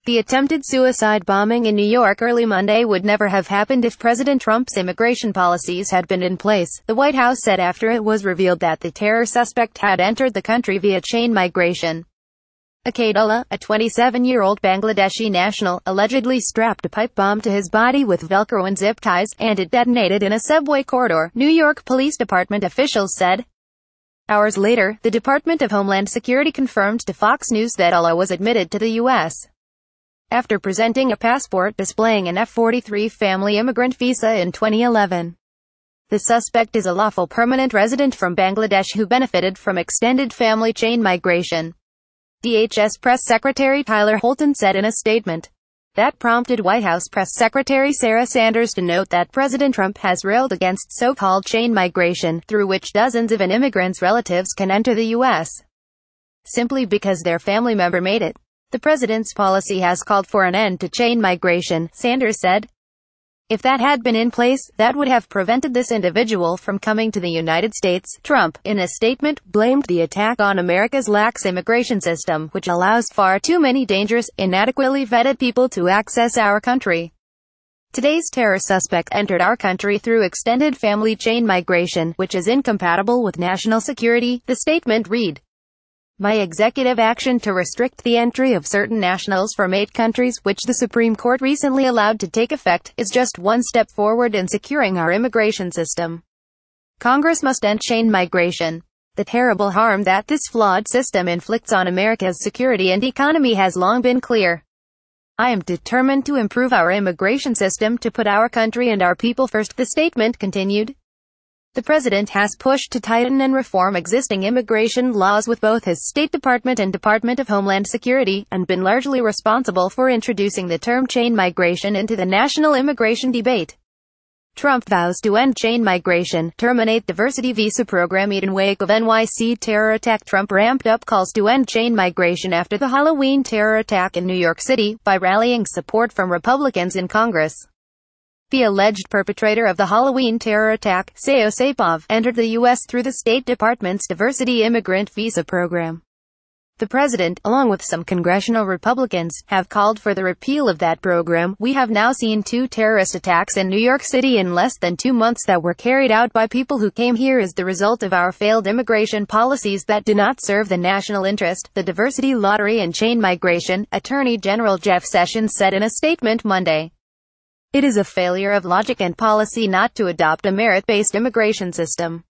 The attempted suicide bombing in New York early Monday would never have happened if President Trump's immigration policies had been in place, the White House said after it was revealed that the terror suspect had entered the country via chain migration. Akayed Ullah, a 27-year-old Bangladeshi national, allegedly strapped a pipe bomb to his body with Velcro and zip ties, and it detonated in a subway corridor, New York Police Department officials said. Hours later, the Department of Homeland Security confirmed to Fox News that Ullah was admitted to the U.S. after presenting a passport displaying an F-43 family immigrant visa in 2011. The suspect is a lawful permanent resident from Bangladesh who benefited from extended family chain migration. DHS Press Secretary Tyler Holton said in a statement. That prompted White House Press Secretary Sarah Sanders to note that President Trump has railed against so-called chain migration, through which dozens of an immigrant's relatives can enter the U.S. simply because their family member made it. The president's policy has called for an end to chain migration, Sanders said. If that had been in place, that would have prevented this individual from coming to the United States. Trump, in a statement, blamed the attack on America's lax immigration system, which allows far too many dangerous, inadequately vetted people to access our country. Today's terror suspect entered our country through extended family chain migration, which is incompatible with national security, the statement read. My executive action to restrict the entry of certain nationals from 8 countries, which the Supreme Court recently allowed to take effect, is just one step forward in securing our immigration system. Congress must end chain migration. The terrible harm that this flawed system inflicts on America's security and economy has long been clear. I am determined to improve our immigration system to put our country and our people first, the statement continued. The president has pushed to tighten and reform existing immigration laws with both his State Department and Department of Homeland Security, and been largely responsible for introducing the term chain migration into the national immigration debate. Trump vows to end chain migration, terminate diversity visa program in wake of NYC terror attack. Trump ramped up calls to end chain migration after the Halloween terror attack in New York City, by rallying support from Republicans in Congress. The alleged perpetrator of the Halloween terror attack, Sayo Saipov, entered the U.S. through the State Department's Diversity Immigrant Visa Program. The president, along with some congressional Republicans, have called for the repeal of that program. We have now seen 2 terrorist attacks in New York City in less than 2 months that were carried out by people who came here as the result of our failed immigration policies that do not serve the national interest, the diversity lottery and chain migration, Attorney General Jeff Sessions said in a statement Monday. It is a failure of logic and policy not to adopt a merit-based immigration system.